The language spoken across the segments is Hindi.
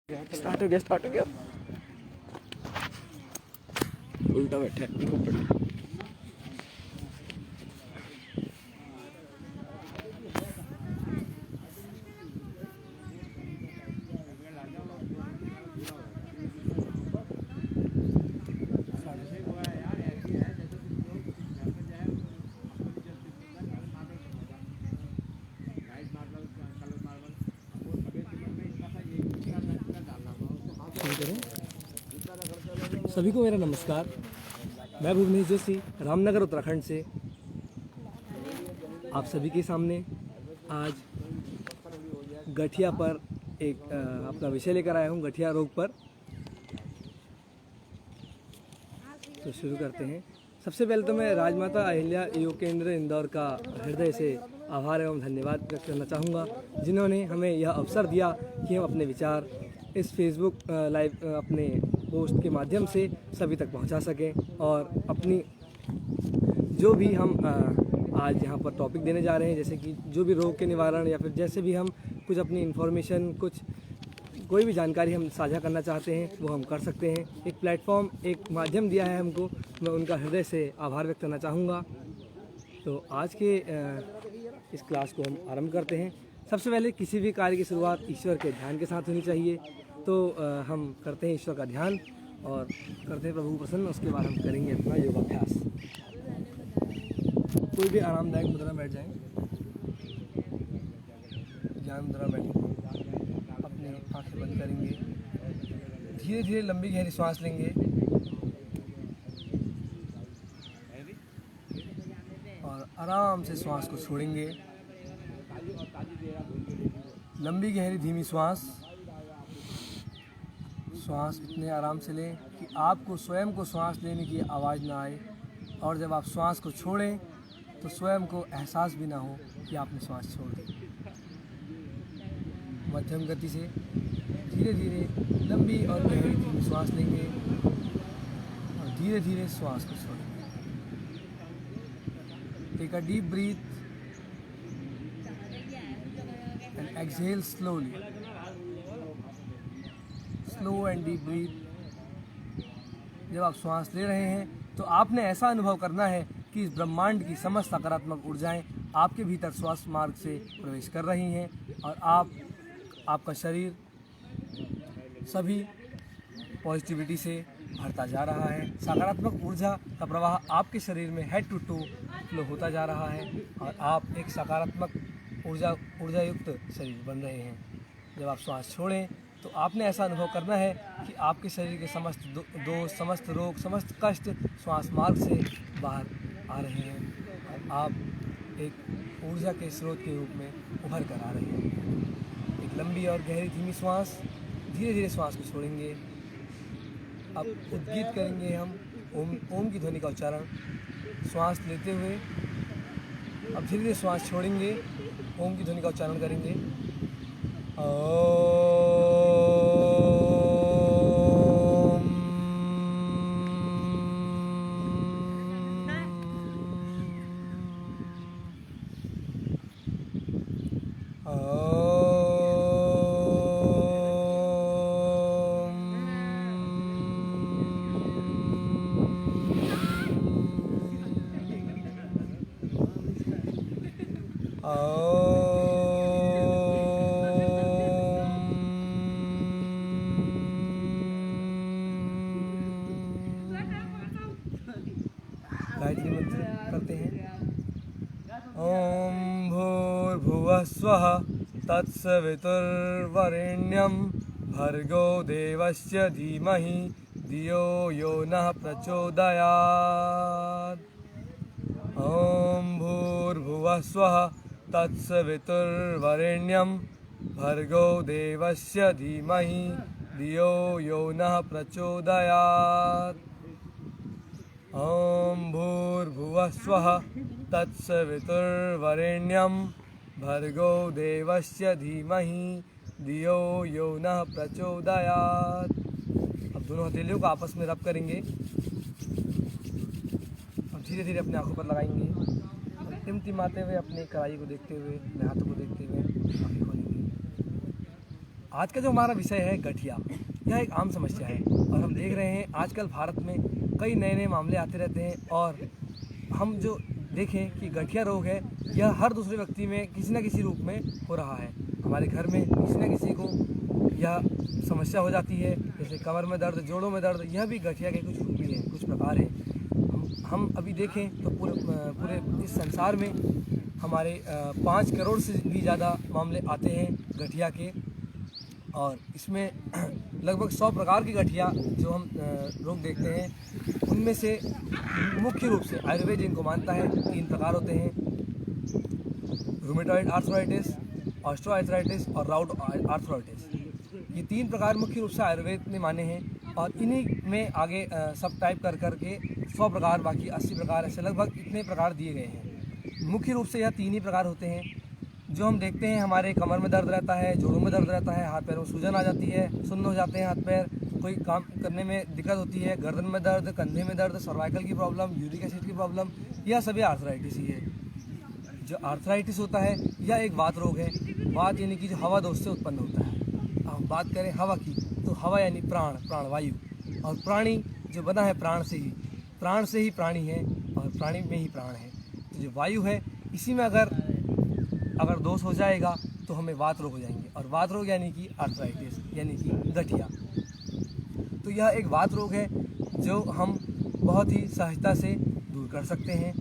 स्टार्ट हो गया उल्टा बैठे सभी को मेरा नमस्कार। मैं भुवनेश जोशी रामनगर उत्तराखंड से आप सभी के सामने आज गठिया पर एक अपना विषय लेकर आया हूँ, गठिया रोग पर। तो शुरू करते हैं। सबसे पहले तो मैं राजमाता अहिल्या योग केंद्र इंदौर का हृदय से आभार एवं धन्यवाद व्यक्त करना चाहूँगा, जिन्होंने हमें यह अवसर दिया कि हम अपने विचार इस फेसबुक लाइव अपने पोस्ट के माध्यम से सभी तक पहुंचा सकें और अपनी जो भी हम आज यहाँ पर टॉपिक देने जा रहे हैं, जैसे कि जो भी रोग के निवारण या फिर जैसे भी हम कुछ अपनी इन्फॉर्मेशन कोई भी जानकारी हम साझा करना चाहते हैं वो हम कर सकते हैं। एक प्लेटफॉर्म एक माध्यम दिया है हमको, मैं उनका हृदय से आभार व्यक्त करना चाहूँगा। तो आज के इस क्लास को हम आरंभ करते हैं। सबसे पहले किसी भी कार्य की शुरुआत ईश्वर के ध्यान के साथ होनी चाहिए। तो हम करते हैं ईश्वर का ध्यान और करते हैं प्रभु प्रसन्न। उसके बाद हम करेंगे अपना योगाभ्यास। कोई भी आरामदायक मुद्रा बैठ जाएं, ध्यान मुद्रा बैठेंगे, अपनी आंखें बंद करेंगे, धीरे धीरे लंबी गहरी सांस लेंगे और आराम से श्वास को छोड़ेंगे। लंबी गहरी धीमी श्वास इतने आराम से लें कि आपको स्वयं को श्वास लेने की आवाज़ ना आए, और जब आप श्वास को छोड़ें तो स्वयं को एहसास भी ना हो कि आपने श्वास छोड़ दी। मध्यम गति से धीरे धीरे लंबी और गहरी धीमी श्वास लेंगे और धीरे धीरे श्वास को छोड़ेंगे। Take a deep breath and exhale slowly. Slow and deep breath. जब आप श्वास ले रहे हैं तो आपने ऐसा अनुभव करना है कि इस ब्रह्मांड की समस्त सकारात्मक ऊर्जाएं आपके भीतर श्वास मार्ग से प्रवेश कर रही हैं और आपका शरीर सभी पॉजिटिविटी से भरता जा रहा है। सकारात्मक ऊर्जा का प्रवाह आपके शरीर में हेड टू टू फ्लो होता जा रहा है और आप एक सकारात्मक ऊर्जा युक्त शरीर बन रहे हैं। जब आप श्वास छोड़ें तो आपने ऐसा अनुभव करना है कि आपके शरीर के समस्त दोष, समस्त रोग, समस्त कष्ट श्वास मार्ग से बाहर आ रहे हैं और आप एक ऊर्जा के स्रोत के रूप में उभर कर आ रहे हैं। एक लंबी और गहरी धीमी श्वास, धीरे धीरे श्वास को छोड़ेंगे। अब उद्गीत करेंगे हम ओम की ध्वनि का उच्चारण श्वास लेते हुए। अब धीरे धीरे श्वास छोड़ेंगे, ओम की ध्वनि का उच्चारण करेंगे। गायत्री मंत्र करते हैं। ओम भूर्भुवः स्वः तत्सवितुर्वरेण्यं भर्गो देवस्य धीमहि धियो यो नः प्रचोदयात्। ओम भूर्भुवः स्वः तत्सवितुर्वरेण्यं भर्गो देवस्य धीमहि धियो यो नः प्रचोदयात्। ओम भूर्भुवः स्वः तत्सवितुर्वरेण्यं भर्गो देवस्य धीमहि धियो यो नः प्रचोदयात्। अब दोनों हथेलियों को आपस में रब करेंगे। अब धीरे धीरे अपने आंखों पर लगाएंगे और टिमटिमाते हुए अपने कलाई को देखते हुए, अपने हाथों को देखते हुए आंखें खोलेंगे। आज का जो हमारा विषय है गठिया, यह एक आम समस्या है और हम देख रहे हैं आजकल भारत में कई नए नए मामले आते रहते हैं। और हम जो देखें कि गठिया रोग है यह हर दूसरे व्यक्ति में किसी न किसी रूप में हो रहा है। हमारे घर में किसी न किसी को यह समस्या हो जाती है, जैसे कमर में दर्द, जोड़ों में दर्द। यह भी गठिया के कुछ रूप ही हैं, कुछ प्रकार हैं। हम अभी देखें तो पूरे इस संसार में हमारे 5 करोड़ से भी ज़्यादा मामले आते हैं गठिया के। और इसमें लगभग 100 प्रकार की गठिया जो हम रोग देखते हैं, उनमें से मुख्य रूप से आयुर्वेद जिनको मानता है 3 प्रकार होते हैं: रूमेटॉइड आर्थराइटिस, ऑस्टियोआर्थराइटिस और राउट आर्थराइटिस। ये 3 प्रकार मुख्य रूप से आयुर्वेद ने माने हैं और इन्हीं में आगे सब टाइप कर करके 100 प्रकार, बाकी 80 प्रकार, ऐसे लगभग इतने प्रकार दिए गए हैं। मुख्य रूप से यह 3 ही प्रकार होते हैं जो हम देखते हैं। हमारे कमर में दर्द रहता है, जोड़ों में दर्द रहता है, हाथ पैरों में सूजन आ जाती है, सुन्न हो जाते हैं हाथ पैर, कोई काम करने में दिक्कत होती है, गर्दन में दर्द, कंधे में दर्द, सर्वाइकल की प्रॉब्लम, यूरिक एसिड की प्रॉब्लम, यह सभी आर्थराइटिस ही है। जो आर्थराइटिस होता है यह एक वात रोग है। वात यानी कि जो हवा दोष से उत्पन्न होता है। अब हम बात करें हवा की, तो हवा यानी प्राण, प्राणवायु, और प्राणी जो बना है प्राण से ही प्राणी है और प्राणी में ही प्राण है। तो जो वायु है इसी में अगर दोष हो जाएगा तो हमें वात रोग हो जाएंगे, और वात रोग यानी कि आर्थराइटिस यानी कि गठिया। तो यह एक वात रोग है जो हम बहुत ही सहजता से दूर कर सकते हैं।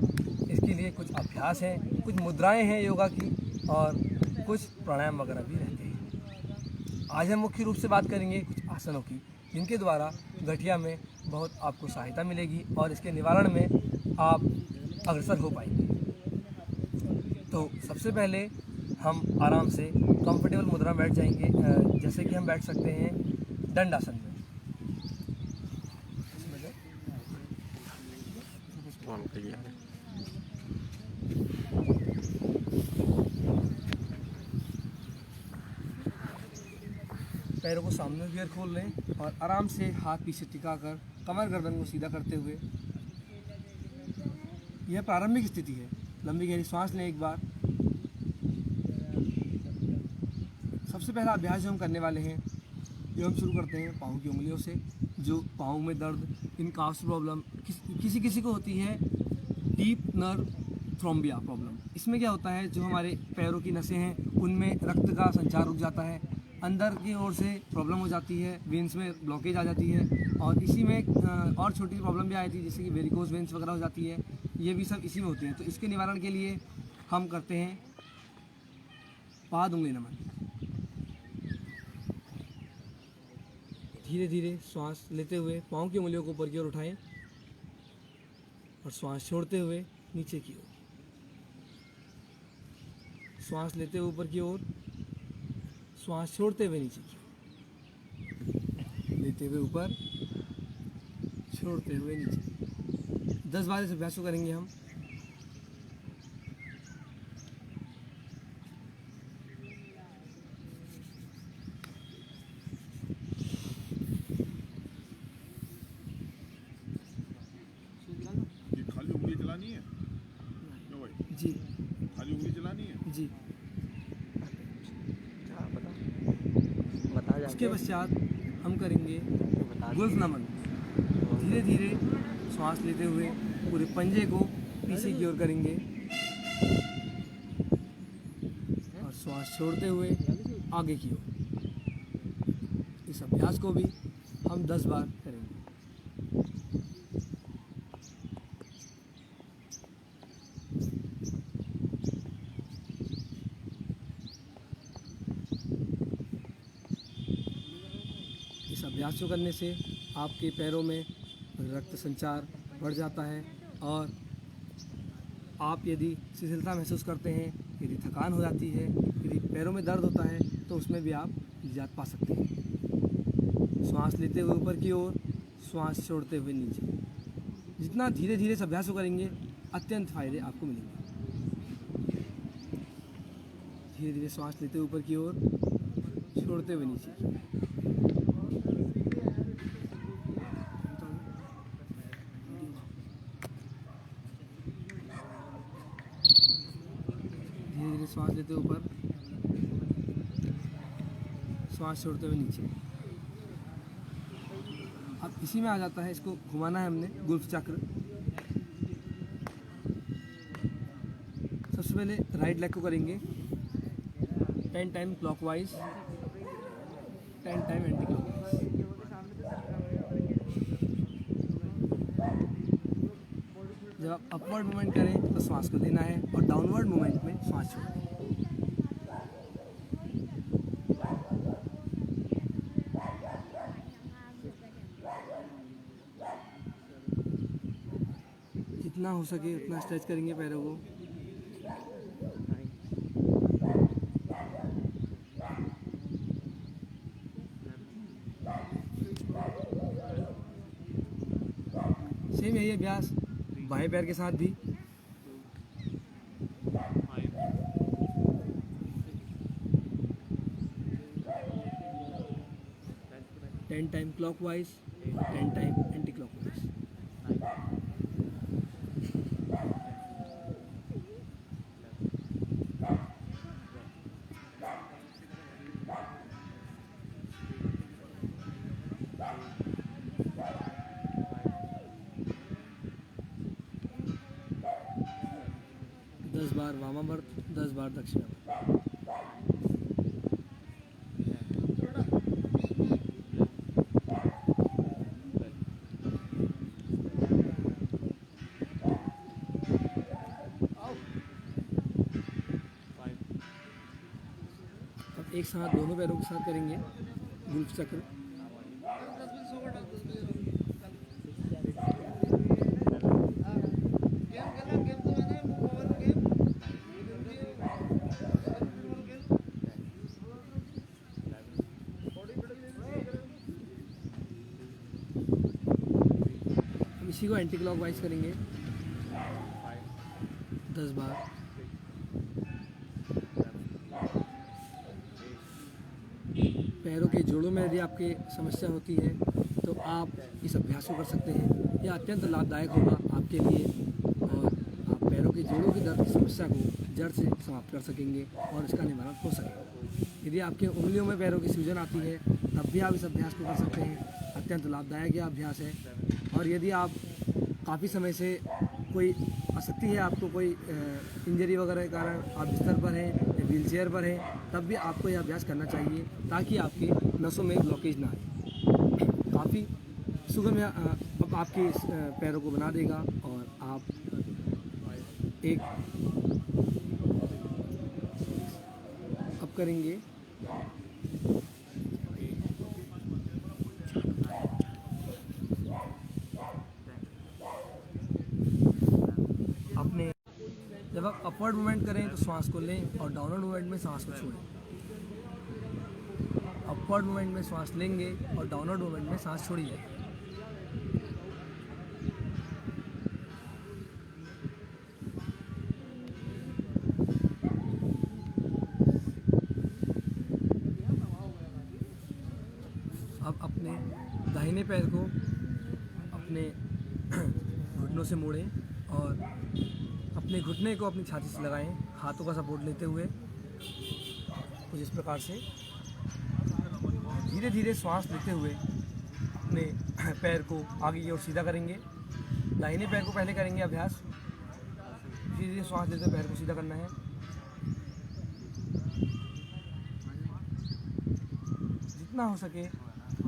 इसके लिए कुछ अभ्यास हैं, कुछ मुद्राएं हैं योगा की, और कुछ प्राणायाम वगैरह भी रहते हैं। आज हम मुख्य रूप से बात करेंगे कुछ आसनों की, जिनके द्वारा गठिया में बहुत आपको सहायता मिलेगी और इसके निवारण में आप अग्रसर हो पाएंगे। तो सबसे पहले हम आराम से कंफर्टेबल मुद्रा में बैठ जाएंगे, जैसे कि हम बैठ सकते हैं दंडासन में। पैरों को सामने की ओर खोल लें और आराम से हाथ पीछे टिकाकर कमर गर्दन को सीधा करते हुए, यह प्रारंभिक स्थिति है। लंबी गहरी सांस लें एक बार। सबसे पहला अभ्यास जो हम करने वाले हैं, जो हम शुरू करते हैं पाँव की उंगलियों से। जो पाँव में दर्द, इन काफ्स प्रॉब्लम, किसी किसी को होती है डीप नर्व थ्रोम्बिया प्रॉब्लम। इसमें क्या होता है, जो हमारे पैरों की नसें हैं उनमें रक्त का संचार रुक जाता है, अंदर की ओर से प्रॉब्लम हो जाती है, वेंस में ब्लॉकेज आ जाती है, और इसी में और छोटी प्रॉब्लम भी आ जाती है जैसे कि वेरिकोज वेंस वगैरह हो जाती है। ये भी सब इसी में होते हैं। तो इसके निवारण के लिए हम करते हैं पाद उंगली नमन। धीरे धीरे श्वास लेते हुए पाँव की उंगलियों को ऊपर की ओर उठाएं और श्वास छोड़ते हुए नीचे की ओर। श्वास लेते हुए ऊपर की ओर, श्वास छोड़ते हुए नीचे की ओर, लेते हुए ऊपर, छोड़ते हुए नीचे। 10 बार इस अभ्यास को करेंगे हम। ये खाली उंगली चलानी है लो भाई, जी खाली उंगली चलानी है जी। बता उसके पश्चात हम करेंगे बता गुल्फ नमन। धीरे धीरे श्वास लेते हुए पूरे पंजे को पीछे की ओर करेंगे और श्वास छोड़ते हुए आगे की ओर। इस अभ्यास को भी हम 10 बार करेंगे। इस अभ्यास को करने से आपके पैरों में रक्त संचार बढ़ जाता है, और आप यदि शिथिलता महसूस करते हैं, यदि थकान हो जाती है, यदि पैरों में दर्द होता है, तो उसमें भी आप निजात पा सकते हैं। श्वास लेते हुए ऊपर की ओर, श्वास छोड़ते हुए नीचे। जितना धीरे धीरे इस अभ्यास को करेंगे अत्यंत फायदे आपको मिलेंगे। धीरे धीरे श्वास लेते हुए ऊपर की ओर, छोड़ते हुए नीचे। धीरे धीरे श्वास लेते ऊपर, श्वास छोड़ते हुए नीचे। अब इसी में आ जाता है, इसको घुमाना है हमने गुल्फ चक्र। सबसे पहले राइट लेग को करेंगे 10 time clockwise, 10 time anti clockwise. जब आप अपवर्ड मूवमेंट करें तो श्वास को लेना है और डाउनवर्ड मूवमेंट में श्वास छोड़ना है। जितना हो सके उतना स्ट्रेच करेंगे पैरों को। सेम यही अभ्यास बाएं पैर के साथ भी। Ten time clockwise, 10 time anti clockwise. दस बार वामावर्त, 10 बार दक्षिणावर्त। अब एक साथ दोनों पैरों के साथ करेंगे गुल्फ चक्र। इसी को एंटी क्लॉकवाइज करेंगे 10 बार। पैरों के जोड़ों में यदि आपके समस्या होती है तो आप इस अभ्यास को कर सकते हैं। यह अत्यंत लाभदायक होगा आपके लिए और आप पैरों के जोड़ों की दर्द की समस्या को जड़ से समाप्त कर सकेंगे और इसका निवारण हो सकेगा। यदि आपके उंगलियों में पैरों की सूजन आती है तब भी आप इस अभ्यास को कर सकते हैं। अत्यंत लाभदायक यह अभ्यास है। और यदि आप काफ़ी समय से कोई आसक्ति है, आपको कोई इंजरी वगैरह के कारण आप बिस्तर पर हैं या व्हील चेयर पर हैं, तब भी आपको यह अभ्यास करना चाहिए ताकि आपके नसों में ब्लॉकेज ना आए। काफ़ी सुगम अब आपके पैरों को बना देगा और आप एक अब करेंगे अपने। जब आप अपवर्ड मूवमेंट करें तो श्वास को लें और डाउनवर्ड मूवमेंट में सांस को छोड़ें। अपवर्ड मूवमेंट में सांस लेंगे और डाउनवर्ड मूवमेंट में सांस छोड़िए। अब अपने दाहिने पैर को अपने घुटनों से मोड़ें और अपने घुटने को अपनी छाती से लगाएं, हाथों का सपोर्ट लेते हुए कुछ इस प्रकार से। धीरे धीरे श्वास लेते हुए अपने पैर को आगे की ओर सीधा करेंगे। दाहिने पैर को पहले करेंगे अभ्यास। धीरे धीरे श्वास लेते हुए पैर को सीधा करना है। जितना हो सके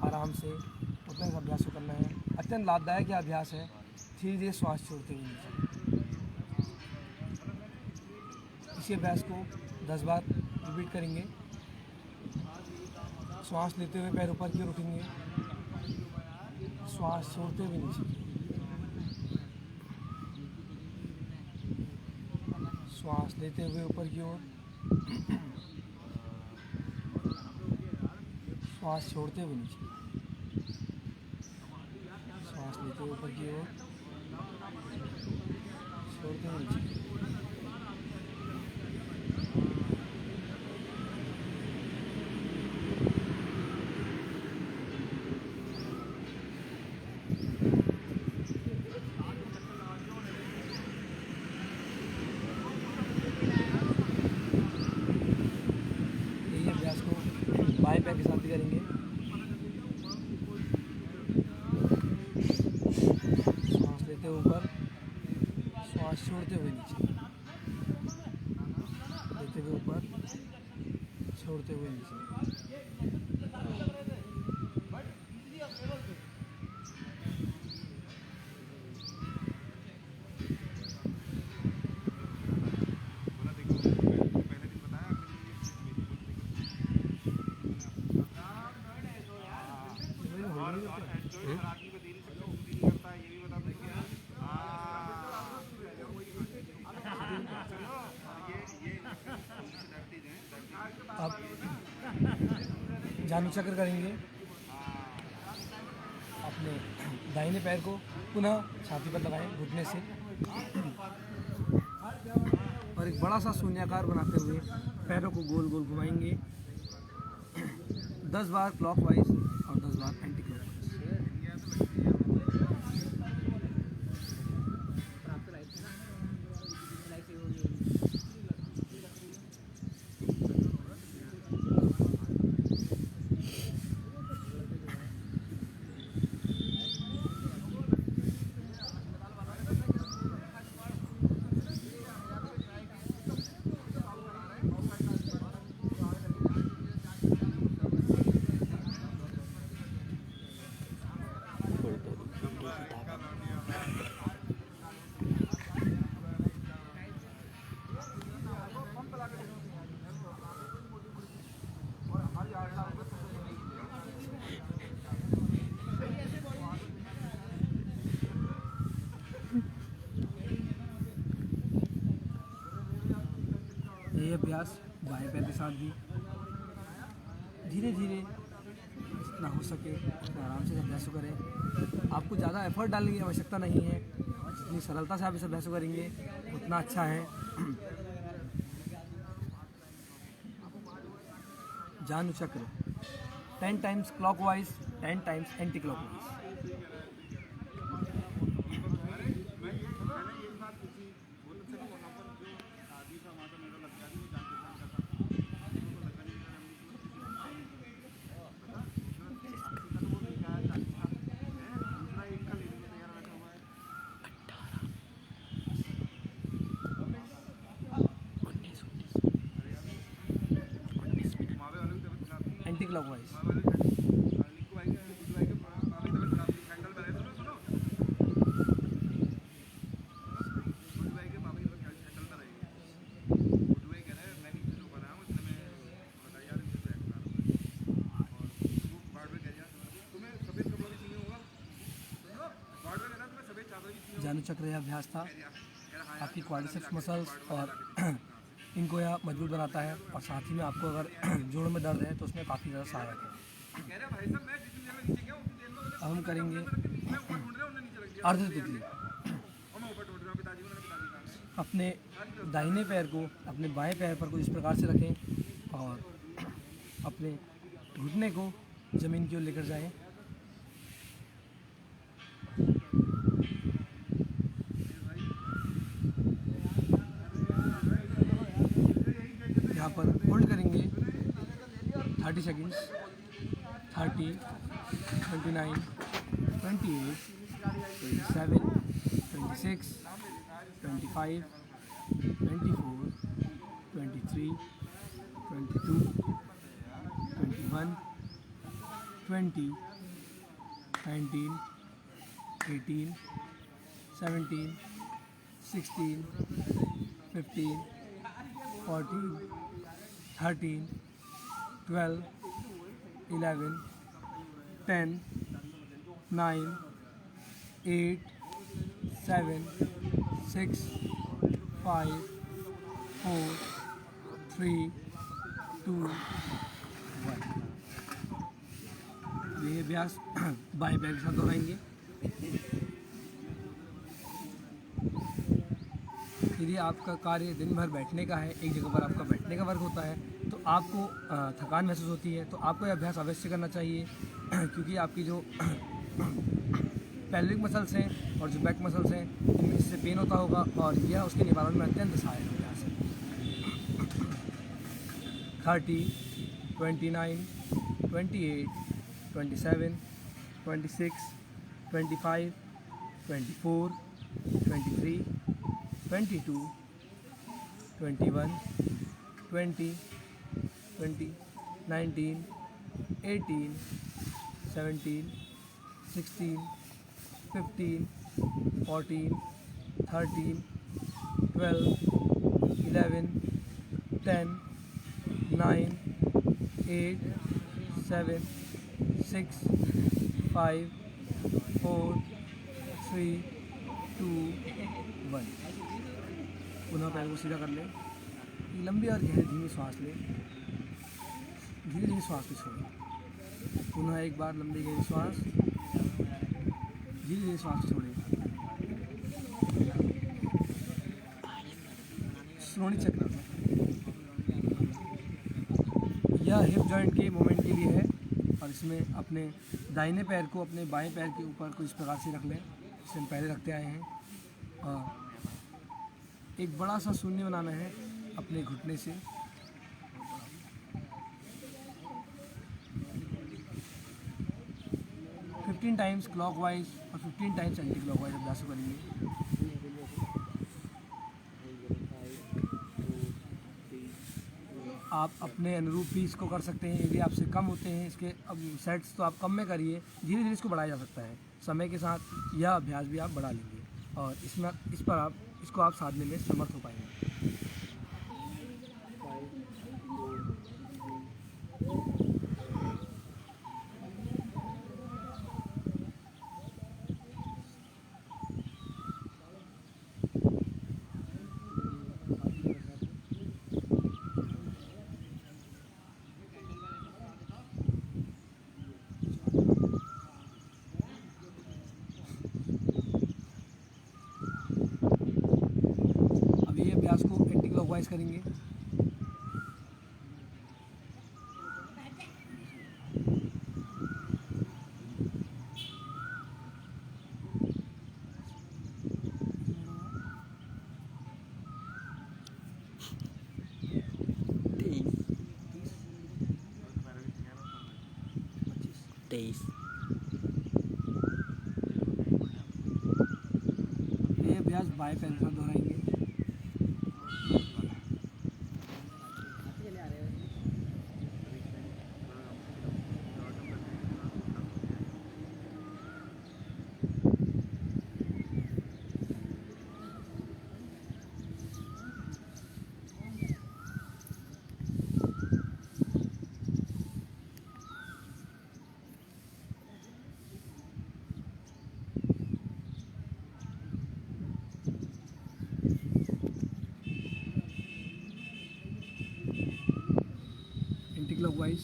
आराम से उतना इस अभ्यास को करना है। अत्यंत लाभदायक यह अभ्यास है। धीरे धीरे श्वास छोड़ते हुए नीचे। इसी अभ्यास को 10 बार रिपीट करेंगे। श्वास लेते हुए पैर ऊपर की ओर उठेंगे, श्वास छोड़ते हुए नीचे। श्वास लेते हुए ऊपर की ओर, श्वास छोड़ते हुए नीचे। श्वास लेते हुए ऊपर की ओर, छोड़ते हुए नीचे। यही अभ्यास को बाएं पैर के साथ छोड़ते हुए नीचे, लेते हुए ऊपर, छोड़ते हुए नीचे। आप जानु चक्र करेंगे। अपने दाहिने पैर को पुनः छाती पर लगाएं घुटने से और एक बड़ा सा शून्याकार बनाते हुए पैरों को गोल गोल घुमाएंगे 10 बार क्लॉकवाइज और 10 बार एंटी क्लॉकवाइज। ये अभ्यास बाएं पैर के साथ भी धीरे धीरे जितना हो सके उतना आराम से अभ्यास करें। आपको ज़्यादा एफर्ट डालने की आवश्यकता नहीं है, जितनी सरलता से आप इस अभ्यास करेंगे उतना अच्छा है। जानु चक्र 10 times clockwise, 10 times anti clockwise. Anti clockwise. जानु चक्र यह अभ्यास था, आपकी क्वाड्रिसेप्स मसल्स और इनको यह मजबूत बनाता है और साथ ही में आपको अगर जोड़ों में दर्द है तो उसमें काफ़ी ज़्यादा सहायक है। अब हम करेंगे अर्ध तितली। अपने दाहिने पैर को अपने बाएं पैर पर कुछ इस प्रकार से रखें और अपने घुटने को ज़मीन की ओर लेकर जाएं। यहाँ पर होल्ड करेंगे 30 सेकेंड्स। 30, 29, 28, 27, 26, 25, 24, 23, 22, 21, 20, 19, 18, 17, 16, 15, 14, 13, 12, 11, 10, 9, 8, 7, 6, 5, 4, 3, 2, 1। ये अभ्यास बाएं पैर के साथ दोहराएंगे। यदि आपका कार्य दिन भर बैठने का है, एक जगह पर आपका बैठने का वर्क होता है, तो आपको थकान महसूस होती है, तो आपको यह अभ्यास अवश्य करना चाहिए क्योंकि आपकी जो पेल्विक मसल्स हैं और जो बैक मसल्स हैं इनमें इससे पेन होता होगा और यह उसके निवारण में अत्यंत सहायक अभ्यास है। 30, 29, 28, 27, 26, 25, 24, 23, 22, 21, 20, 20, 19, 18, 17, 16, 15, 14, 13, 12, 11, 10, 9, 8, 7, 6, 5, 4, 3, 2, 1। पुनः पैर को सीधा कर ले। लंबी और गहरी धीमी सांस ले। धीरे धीरे सांस को छोड़े। पुनः एक बार लंबी गहरी सांस, धीरे धीरे सांस छोड़े। श्रोणी चक्र, यह हिप जॉइंट के मूवमेंट के लिए है और इसमें अपने दाहिने पैर को अपने बाएं पैर के ऊपर कुछ प्रकार से रख लें, जिसे हम पहले रखते आए हैं। और एक बड़ा सा शून्य बनाना है अपने घुटने से। फिफ्टीन टाइम्स क्लॉकवाइज और 15 टाइम्स एंटी क्लॉकवाइज अभ्यास करेंगे। आप अपने अनुरूप भी इसको कर सकते हैं। यदि आपसे कम होते हैं इसके अब सेट्स तो आप कम में करिए, धीरे धीरे इसको बढ़ाया जा सकता है। समय के साथ यह अभ्यास भी आप बढ़ा लेंगे और इस पर आप इसको आप साधने में समर्थ हो पाएंगे। अभ्यास को एंटी क्लॉकवाइज करेंगे। ये अभ्यास बाएं पैर के साथ दोहराएंगे। Anti clockwise.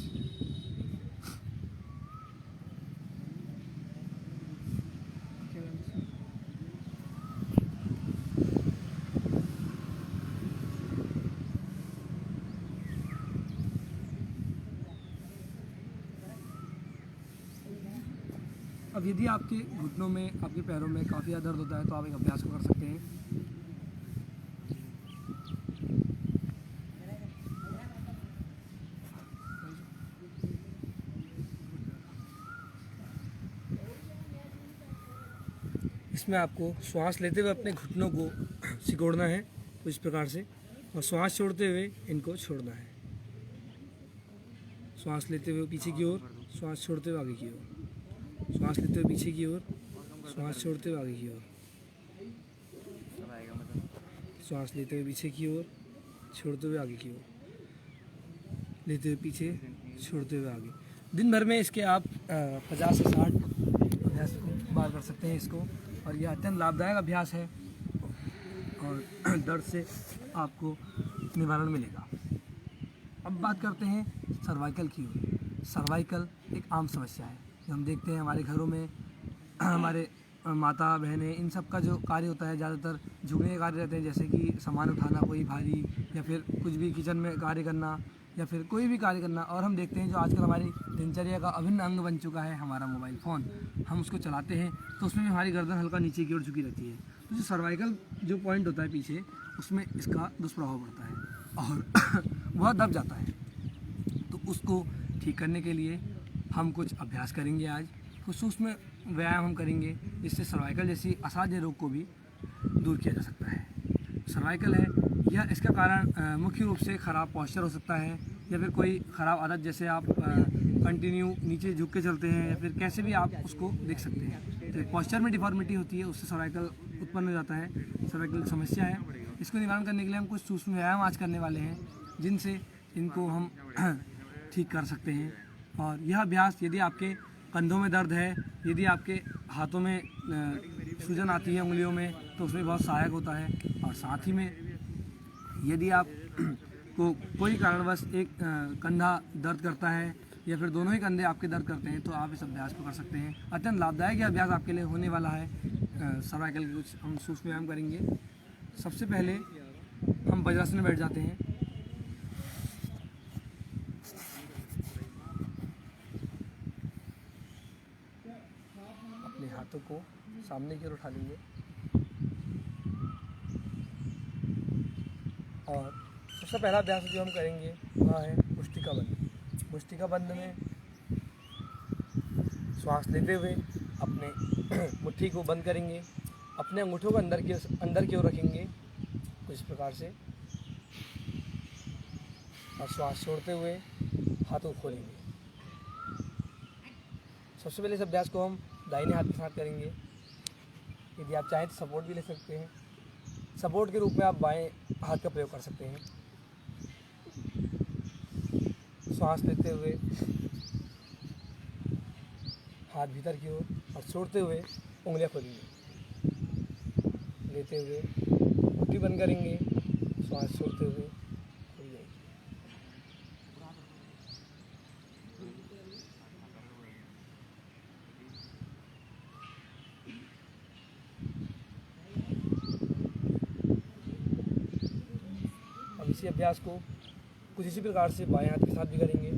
अब यदि आपके घुटनों में, आपके पैरों में काफ़ी ज़्यादा दर्द होता है तो आप एक अभ्यास को कर सकते हैं। इसमें आपको श्वास लेते हुए अपने घुटनों को सिकोड़ना है कुछ इस प्रकार से और श्वास छोड़ते हुए इनको छोड़ना है। श्वास लेते हुए पीछे की ओर, श्वास छोड़ते हुए आगे की ओर, श्वास लेते हुए पीछे की ओर, श्वास छोड़ते हुए आगे की ओर, श्वास लेते हुए पीछे की ओर, छोड़ते हुए आगे की ओर, लेते हुए पीछे, छोड़ते हुए आगे। दिन भर में इसके आप 50 से 60 अभ्यास बार कर सकते हैं इसको और यह अत्यंत लाभदायक अभ्यास है और दर्द से आपको निवारण मिलेगा। अब बात करते हैं सर्वाइकल की ओर। सर्वाइकल एक आम समस्या है जो हम देखते हैं हमारे घरों में। हमारे माता बहनें इन सब का जो कार्य होता है ज़्यादातर झुकने के कार्य रहते हैं, जैसे कि सामान उठाना कोई भारी या फिर कुछ भी किचन में कार्य करना या फिर कोई भी कार्य करना। और हम देखते हैं जो आजकल हमारी दिनचर्या का अभिन्न अंग बन चुका है हमारा मोबाइल फ़ोन, हम उसको चलाते हैं तो उसमें भी हमारी गर्दन हल्का नीचे की ओर झुकी रहती है। तो जो सर्वाइकल जो पॉइंट होता है पीछे, उसमें इसका दुष्प्रभाव पड़ता है और वह दब जाता है। तो उसको ठीक करने के लिए हम कुछ अभ्यास करेंगे आज, कुछ सूक्ष्म व्यायाम हम करेंगे जिससे सर्वाइकल जैसी असाध्य रोग को भी दूर किया जा सकता है। सर्वाइकल है, यह इसका कारण मुख्य रूप से ख़राब पॉस्चर हो सकता है, या फिर कोई ख़राब आदत, जैसे आप कंटिन्यू नीचे झुक के चलते हैं, या फिर कैसे भी आप उसको देख सकते हैं। तो पॉस्चर में डिफॉर्मिटी होती है, उससे सर्वाइकल उत्पन्न हो जाता है, सर्वाइकल समस्या है। इसको निवारण करने के लिए हम कुछ सूक्ष्म व्यायाम आज करने वाले हैं, जिनसे इनको हम ठीक कर सकते हैं। और यह अभ्यास, यदि आपके कंधों में दर्द है, यदि आपके हाथों में सूजन आती है उंगलियों में, तो उसमें बहुत सहायक होता है। और साथ ही में यदि आप को कोई कारणवश एक कंधा दर्द करता है, या फिर दोनों ही कंधे आपके दर्द करते हैं, तो आप इस अभ्यास को कर सकते हैं। अत्यंत लाभदायक यह अभ्यास आपके लिए होने वाला है। सर्वाइकल के कुछ हम सूक्ष्म व्यायाम करेंगे। सबसे पहले हम वज्रासन में बैठ जाते हैं। अपने हाथों को सामने की ओर उठा लेंगे और सबसे पहला अभ्यास जो हम करेंगे वह है मुष्टिका बंध। मुष्टिका बंध में श्वास लेते हुए अपने मुट्ठी को बंद करेंगे, अपने अंगूठों को अंदर की ओर रखेंगे कुछ इस प्रकार से, और श्वास छोड़ते हुए हाथों को खोलेंगे। सबसे पहले इस अभ्यास को हम दाहिने हाथ के साथ करेंगे। यदि आप चाहें तो सपोर्ट भी ले सकते हैं। सपोर्ट के रूप में आप बाएं हाथ का प्रयोग कर सकते हैं। श्वास लेते हुए हाथ भीतर की ओर और छोड़ते हुए उंगलियां खोलेंगे। लेते हुए मुट्ठी बंद करेंगे, श्वास छोड़ते हुए खुल जाएगी। अब इसी अभ्यास को कुछ इसी प्रकार से बाएं हाथ के साथ भी करेंगे।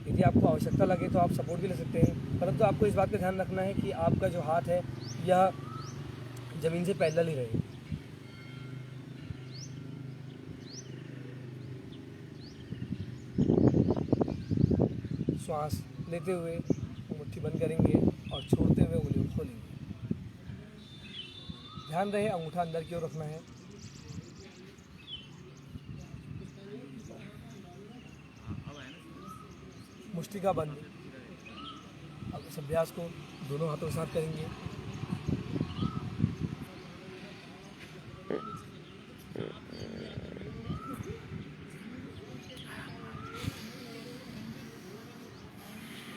यदि आपको आवश्यकता लगे तो आप सपोर्ट भी ले सकते हैं, परंतु आपको इस बात का ध्यान रखना है कि आपका जो हाथ है यह ज़मीन से पैरेलल ही रहे। श्वास लेते हुए मुट्ठी बंद करेंगे और छोड़ते हुए उंगलियों को खोलेंगे। ध्यान रहे अंगूठा अंदर की ओर रखना है। मुष्टिका बंद। अब इस अभ्यास को दोनों हाथों के साथ करेंगे।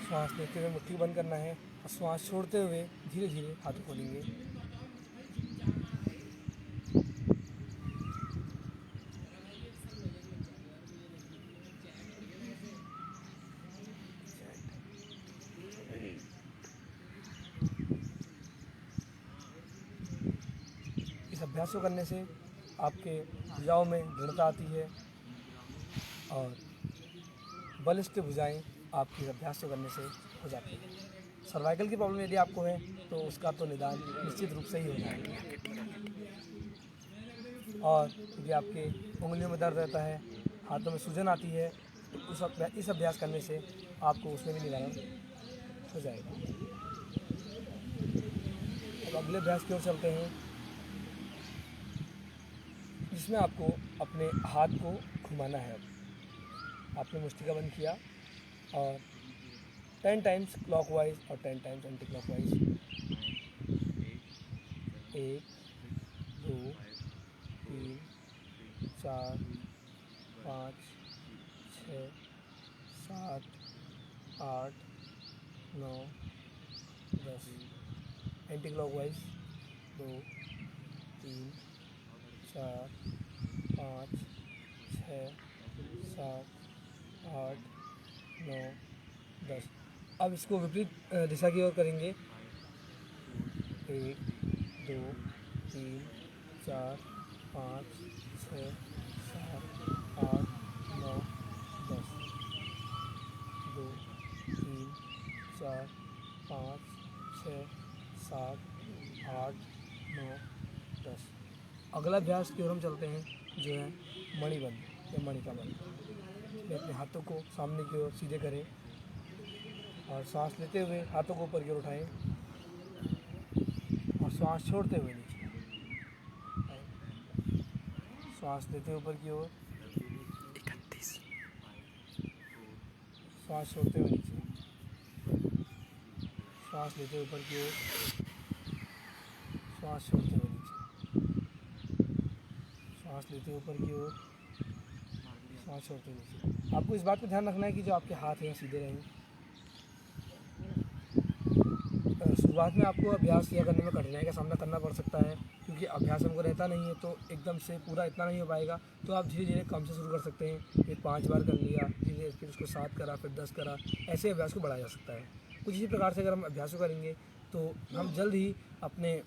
श्वास लेते हुए मुट्ठी बंद करना है और श्वास छोड़ते हुए धीरे धीरे हाथ खोलेंगे। इस अभ्यास को करने से आपके भुजाओं में दृढ़ता आती है और बलिष्ठ भुजाएं आपकी इस अभ्यास को करने से हो जाती है। सर्वाइकल की प्रॉब्लम यदि आपको है तो उसका तो निदान निश्चित रूप से ही हो जाएगा। और यदि आपके उंगलियों में दर्द रहता है, हाथों में सूजन आती है, तो इस अभ्यास करने से आपको उसमें भी निदान हो जाएगा। अब अगले अभ्यास की ओर चलते हैं, जिसमें आपको अपने हाथ को घुमाना है। अब आपने मुष्टिका बंद किया और 10 टाइम्स क्लॉकवाइज और 10 times anti clockwise. 1 2 3 4 5 6 7 8 9 10। Anti clockwise 2 3 4 5 6 7 8 9 10। अब इसको विपरीत दिशा की ओर करेंगे। 1 2 3 4 5 6 7 8 9 10। 2 3 4 5 6 7 8 9 10। अगला अभ्यास की ओर हम चलते हैं, जो है मणिबंध या मणिका बंध। अपने हाथों को सामने की ओर सीधे करें और सांस लेते हुए हाथों को ऊपर की ओर उठाएं। श्वास छोड़ते हुए नीचे, श्वास लेते हुए ऊपर की ओर, 31 श्वास छोड़ते हुए नीचे, श्वास लेते हुए ऊपर की ओर, श्वास छोड़ते हुए नीचे, श्वास लेते हुए ऊपर की ओर, श्वास छोड़ते हुए नीचे। आपको इस बात का ध्यान रखना है कि जो आपके हाथ हैं सीधे रहें। शुरुआत में आपको अभ्यास किया करने में कठिनाई का सामना करना पड़ सकता है, क्योंकि अभ्यास हमको रहता नहीं है, तो एकदम से पूरा इतना नहीं हो पाएगा। तो आप धीरे धीरे कम से शुरू कर सकते हैं। फिर 5 बार कर लिया, धीरे फिर उसको 7 करा, फिर 10 करा, ऐसे अभ्यास को बढ़ाया जा सकता है। कुछ इसी प्रकार से अगर हम अभ्यास को करेंगे तो हम जल्द ही अपने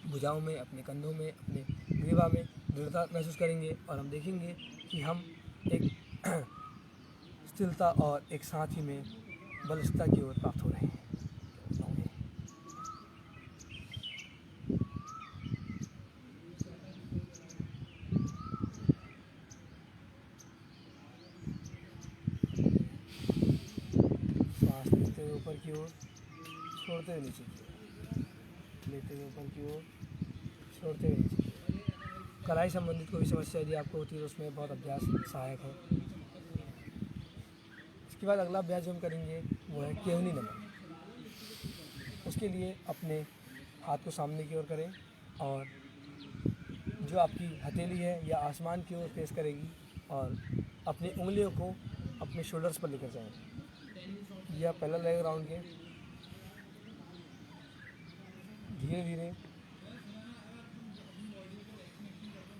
भुजाओं में, अपने कंधों में, अपने ग्रीवा में दृढ़ता महसूस करेंगे, और हम देखेंगे कि हम एक स्थिरता और एक साथ ही में बलिष्ठता की ओर प्राप्त हो रहे हैं। सांस लेते हुए ऊपर की ओर, छोड़ते हुए नीचे की ओर, लेते हुए ऊपर की ओर, छोड़ते हुए नीचे की ओर। कलाई संबंधित कोई समस्या यदि आपको होती है तो उसमें बहुत अभ्यास सहायक है। इसके बाद अगला अभ्यास जो हम करेंगे वो है केवनी नमन। उसके लिए अपने हाथ को सामने की ओर करें, और जो आपकी हथेली है या आसमान की ओर फेस करेगी, और अपनी उंगलियों को अपने शोल्डर्स पर लेकर जाएं, या पहला लेग राउंड के धीरे धीरे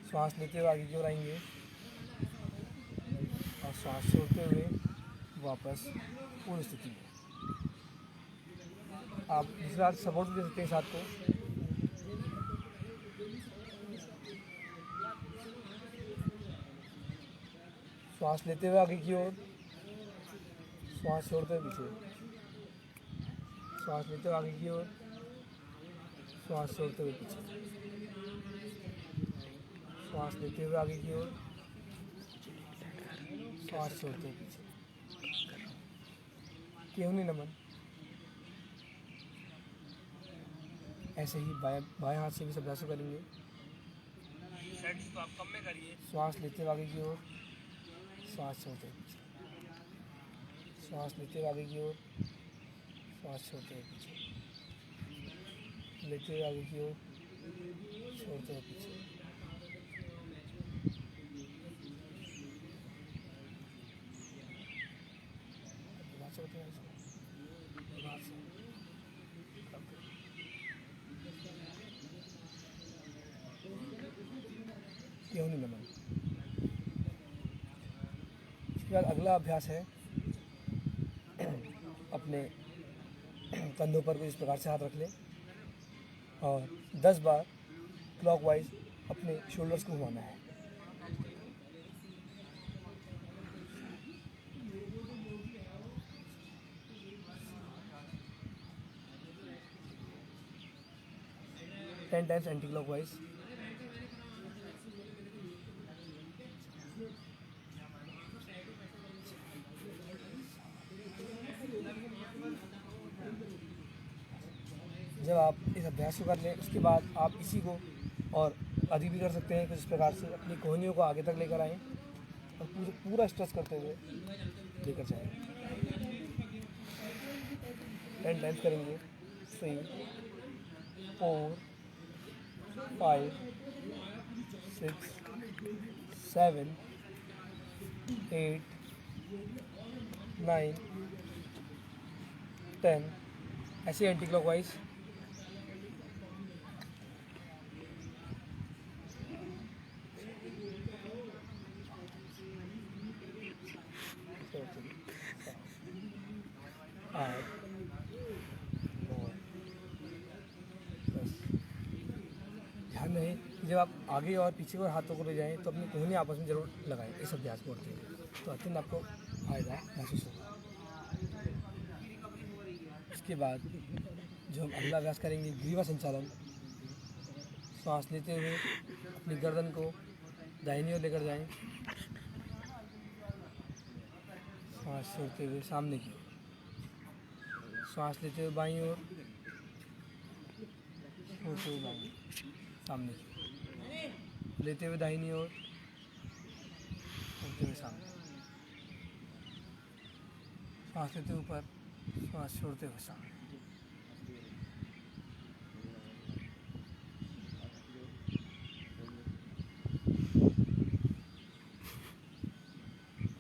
श्वास लेते हुए आगे की ओर आएंगे, और श्वास छोड़ते हुए वापस पूर्ण स्थिति में। आप दूसरा हाथ सपोर्ट दे सकते हैं इस हाथ को। श्वास लेते हुए आगे की ओर, श्वास छोड़ते हुए पीछे, श्वास लेते हुए आगे की ओर, श्वास छोड़ते हुए पीछे, श्वास लेते हुए आगे की ओर, श्वास छोड़ते हुए पीछे। केवनी नमन। ऐसे ही बाएं हाथ से भी अभ्यास करेंगे। सेट्स तो आप कम में करिए। श्वास लेते हुए आगे की ओर, श्वास छोड़ते हुए पीछे, श्वास लेते हुए आगे की ओर, श्वास छोड़ते हुए पीछे, लेते हुए आगे की ओर, छोड़ते हुए पीछे। केवनी नमन। इसके बाद अगला अभ्यास है अपने कंधों पर कुछ इस प्रकार से हाथ रख लें, और 10 बार क्लॉकवाइज अपने शोल्डर्स को घुमाना है। Ten times anti clockwise. जब आप इस अभ्यास को कर लें, उसके बाद आप इसी को और अधिक भी कर सकते हैं। कुछ इस प्रकार से अपनी कोहनियों को आगे तक लेकर आएँ, और पूरा स्ट्रेच करते हुए लेकर जाएं। 10 टाइम्स करेंगे। 3 4 5 6 7 8 9 10, ऐसे एंटी क्लॉकवाइज। ध्यान रहे कि जब आप आगे और पीछे और हाथों को ले जाएं तो अपनी कोहनी आपस में जरूर लगाएं इस अभ्यास को करते हुए, तो अत्यंत आपको फायदा महसूस होगा। इसके बाद जो हम अगला अभ्यास करेंगे, ग्रीवा संचालन। सांस लेते हुए अपनी गर्दन को दाहिनी ओर लेकर जाएं, सांस छोड़ते हुए सामने की ओर, सांस लेते हुए बाईं ओर, छोड़ते हुए बाएं सामने की, लेते हुए दाहिनी ओर, छोड़ते हुए सामने, सांस लेते ऊपर, सांस छोड़ते हुए सामने।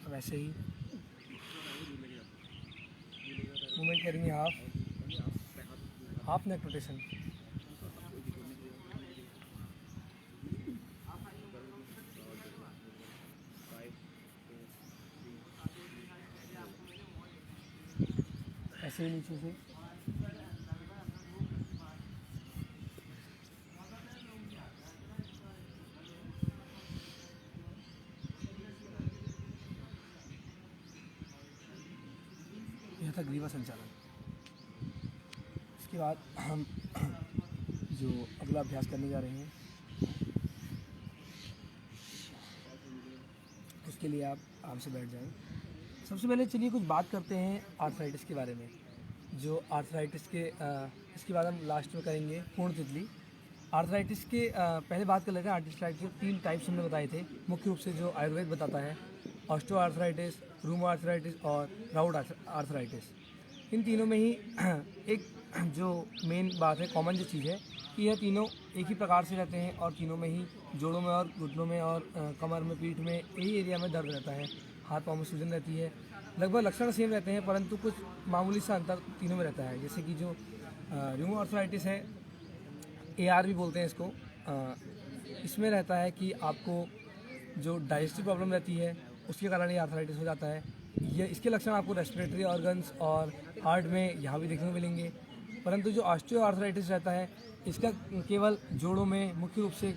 अब ऐसे ही मूवमेंट करेंगे, हाफ नेक रोटेशन। ऐसे ही नीचे से यह था ग्रीवा संचालन। इसके बाद हम जो अगला अभ्यास करने जा रहे हैं उसके लिए आप आराम से बैठ जाएं। सबसे पहले चलिए कुछ बात करते हैं आर्थराइटिस के बारे में। जो आर्थराइटिस के इसके बाद हम लास्ट में करेंगे पूर्ण तितली। आर्थराइटिस के पहले बात कर लेते हैं। आर्थराइटिस के 3 टाइप्स हमने बताए थे मुख्य रूप से, जो आयुर्वेद बताता है, ऑस्टियो आर्थराइटिस, रूमो आर्थराइटिस और राउड आर्थराइटिस। इन तीनों में ही एक जो मेन बात है, कॉमन जो चीज़ है कि यह तीनों एक ही प्रकार से रहते हैं और तीनों में ही जोड़ों में और घुटनों में और कमर में, पीठ में, यही एरिया में दर्द रहता है। हाथ पाँव में सूजन रहती है। लगभग लक्षण सेम रहते हैं परंतु कुछ मामूली सा अंतर तीनों में रहता है। जैसे कि जो रूमो आर्थराइटिस है, AR भी बोलते हैं इसको, इसमें रहता है कि आपको जो डाइजेस्टिव प्रॉब्लम रहती है उसके कारण ये आर्थराइटिस हो जाता है। ये इसके लक्षण आपको रेस्पिरेटरी ऑर्गन्स और हार्ट में यहाँ भी देखने को मिलेंगे। परंतु जो ऑस्टियो आर्थराइटिस रहता है इसका केवल जोड़ों में, मुख्य रूप से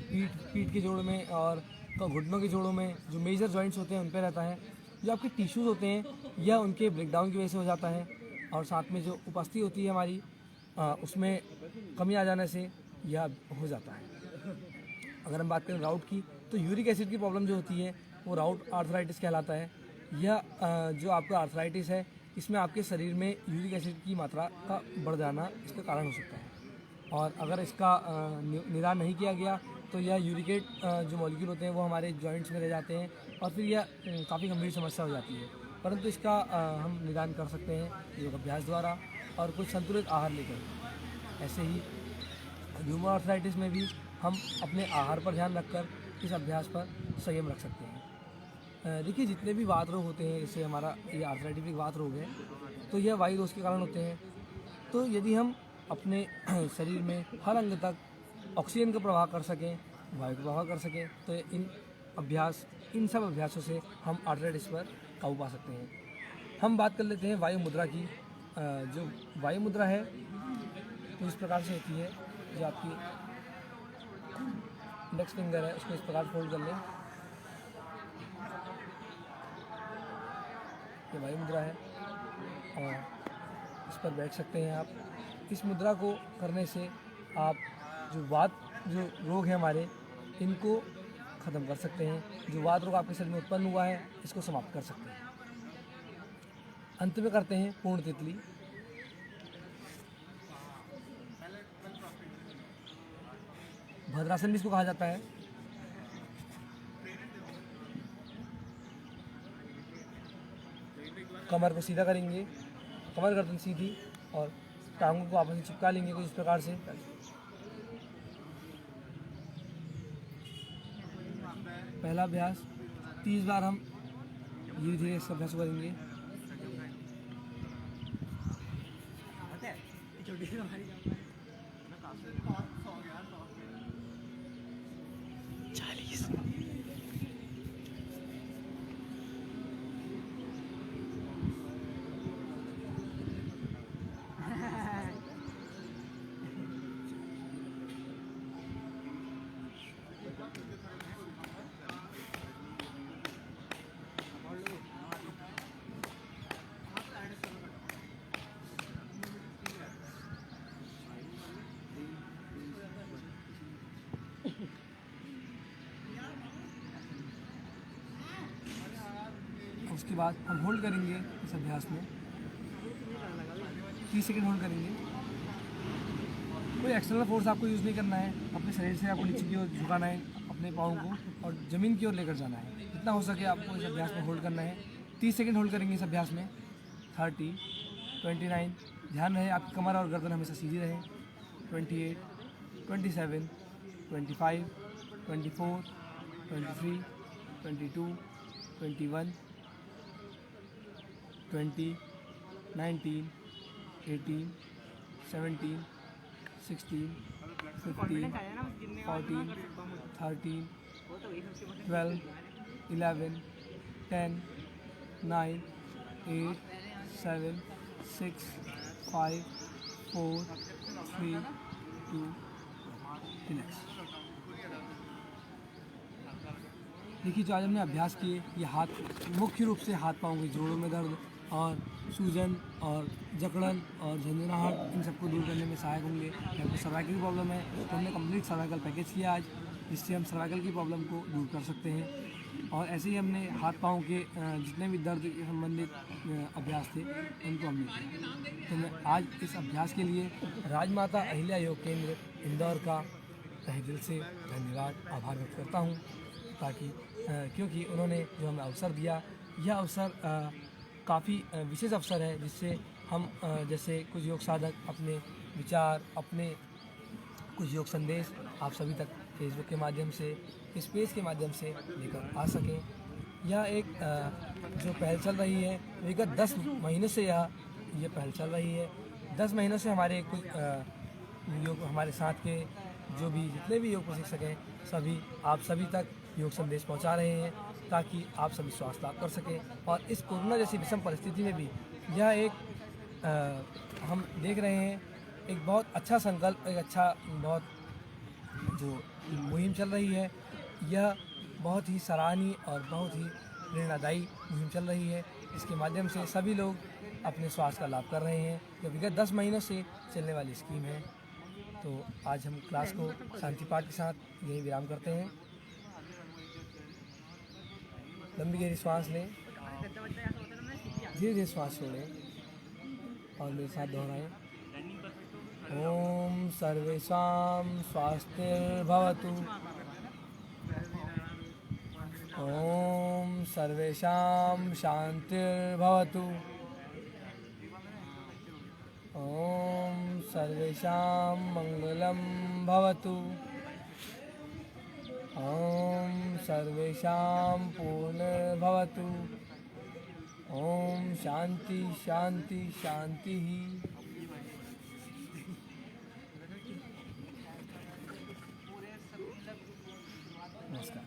पीठ के जोड़ों में और घुटनों के जोड़ों में, जो मेजर जॉइंट्स होते हैं उन पर रहता है। जो आपके टिश्यूज़ होते हैं यह उनके ब्रेकडाउन की वजह से हो जाता है और साथ में जो उपस्थिति होती है हमारी उसमें कमी आ जाने से यह हो जाता है। अगर हम बात करें राउट की, तो यूरिक एसिड की प्रॉब्लम जो होती है वो राउट आर्थराइटिस कहलाता है। यह जो आपका आर्थराइटिस है इसमें आपके शरीर में यूरिक एसिड की मात्रा का बढ़ जाना इसका कारण हो सकता है और अगर इसका निदान नहीं किया गया तो यह यूरिकेट जो मॉलिक्यूल होते हैं वो हमारे जॉइंट्स में रह जाते हैं और फिर यह काफ़ी गंभीर समस्या हो जाती है। परंतु इसका हम निदान कर सकते हैं योग अभ्यास द्वारा और कुछ संतुलित आहार लेकर। ऐसे ही रूमो आर्थराइटिस में भी हम अपने आहार पर ध्यान रखकर इस अभ्यास पर संयम रख सकते हैं। देखिए, जितने भी वात रोग होते हैं, जैसे हमारा ये आर्थराइटिस वात रोग है तो यह वायु दोष के कारण होते हैं। तो यदि हम अपने शरीर में हर अंग तक ऑक्सीजन का प्रवाह कर सकें, वायु का प्रवाह कर सकें, तो इन सब अभ्यासों से हम आर्थराइटिस पर काबू पा सकते हैं। हम बात कर लेते हैं वायु मुद्रा की। जो वायु मुद्रा है तो इस प्रकार से होती है, जो आपकी इंडेक्स फिंगर है उसको इस प्रकार फोल्ड कर लें, ये वायु मुद्रा है और इस पर बैठ सकते हैं आप। इस मुद्रा को करने से आप जो रोग हैं हमारे, इनको ख़त्म कर सकते हैं। जो वात रोग आपके शरीर में उत्पन्न हुआ है इसको समाप्त कर सकते हैं। अंत में करते हैं पूर्ण तितली। भद्रासन भी इसको कहा जाता है। कमर को सीधा करेंगे, कमर गर्दन सीधी और टांगों को आपस में चिपका लेंगे कुछ इस प्रकार से। पहला अभ्यास 30 बार हम धीरे धीरे इस अभ्यास करेंगे। उसके बाद हम होल्ड करेंगे इस अभ्यास में 30 सेकंड होल्ड करेंगे। कोई एक्सटर्नल फोर्स आपको यूज़ नहीं करना है। अपने शरीर से आपको नीचे की ओर झुकाना है अपने पाँव को और ज़मीन की ओर लेकर जाना है। जितना हो सके आपको इस अभ्यास में होल्ड करना है। 30 सेकंड होल्ड करेंगे इस अभ्यास में। 30, 29, ध्यान रहे आपकी कमर और गर्दन हमेशा सीधी रहे। 28, 27, 25, 24, 23, 22, 21, 20, 19, 18, 17, 16, 15, 14, 13, 12, 11, 10, 9, 8, 7, 6, 5, 4, 3, 2, रिलैक्स। देखिए जो आज हमने अभ्यास किए ये हाथ मुख्य रूप से हाथ पाँव के जोड़ों में दर्द और सूजन और जकड़न और झंझनाहट इन सबको दूर करने में सहायक होंगे। या आपको सर्वाइकल की प्रॉब्लम है तो हमने कंप्लीट सर्वाइकल पैकेज किया आज, जिससे हम सर्वाइकल की प्रॉब्लम को दूर कर सकते हैं। और ऐसे ही हमने हाथ पाँव के जितने भी दर्द के संबंधित अभ्यास थे उनको हमने किया। तो मैं आज इस अभ्यास के लिए राजमाता अहिल्या योग केंद्र इंदौर का तहे दिल से धन्यवाद आभार व्यक्त करता हूँ, ताकि क्योंकि उन्होंने जो हमें अवसर दिया, यह अवसर काफ़ी विशेष अवसर है, जिससे हम जैसे कुछ योग साधक अपने विचार, अपने कुछ योग संदेश आप सभी तक फेसबुक के माध्यम से, इस पेज के माध्यम से लेकर आ सकें। यह एक जो पहल चल रही है विगत 10 महीने से यह पहल चल रही है। 10 महीनों से हमारे कुछ योग हमारे साथ के जो भी जितने भी योग प्रशिक्षक हैं सभी आप सभी तक योग संदेश पहुंचा रहे हैं, ताकि आप सभी स्वास्थ्य लाभ कर सकें। और इस कोरोना जैसी विषम परिस्थिति में भी यह एक हम देख रहे हैं एक बहुत अच्छा संकल्प, एक अच्छा बहुत जो मुहिम चल रही है, यह बहुत ही सराहनीय और बहुत ही प्रेरणादायी मुहिम चल रही है। इसके माध्यम से सभी लोग अपने स्वास्थ्य का लाभ कर रहे हैं। जो विगत 10 महीनों से चलने वाली स्कीम है। तो आज हम क्लास को शांति पाठ के साथ यही विराम करते हैं। लंबी गहरी सांस लें, धीरे धीरे सांस छोड़ें और मेरे साथ दोहराएं। ओम सर्वेषां स्वास्तिर्भवतु। ओम सर्वेषां शांतिर्भवतु। ओम सर्वेषां मंगलं भवतु। ओम सर्वेषां पूर्णभवतु। ओम शांति शांति शांति ही। नमस्कार।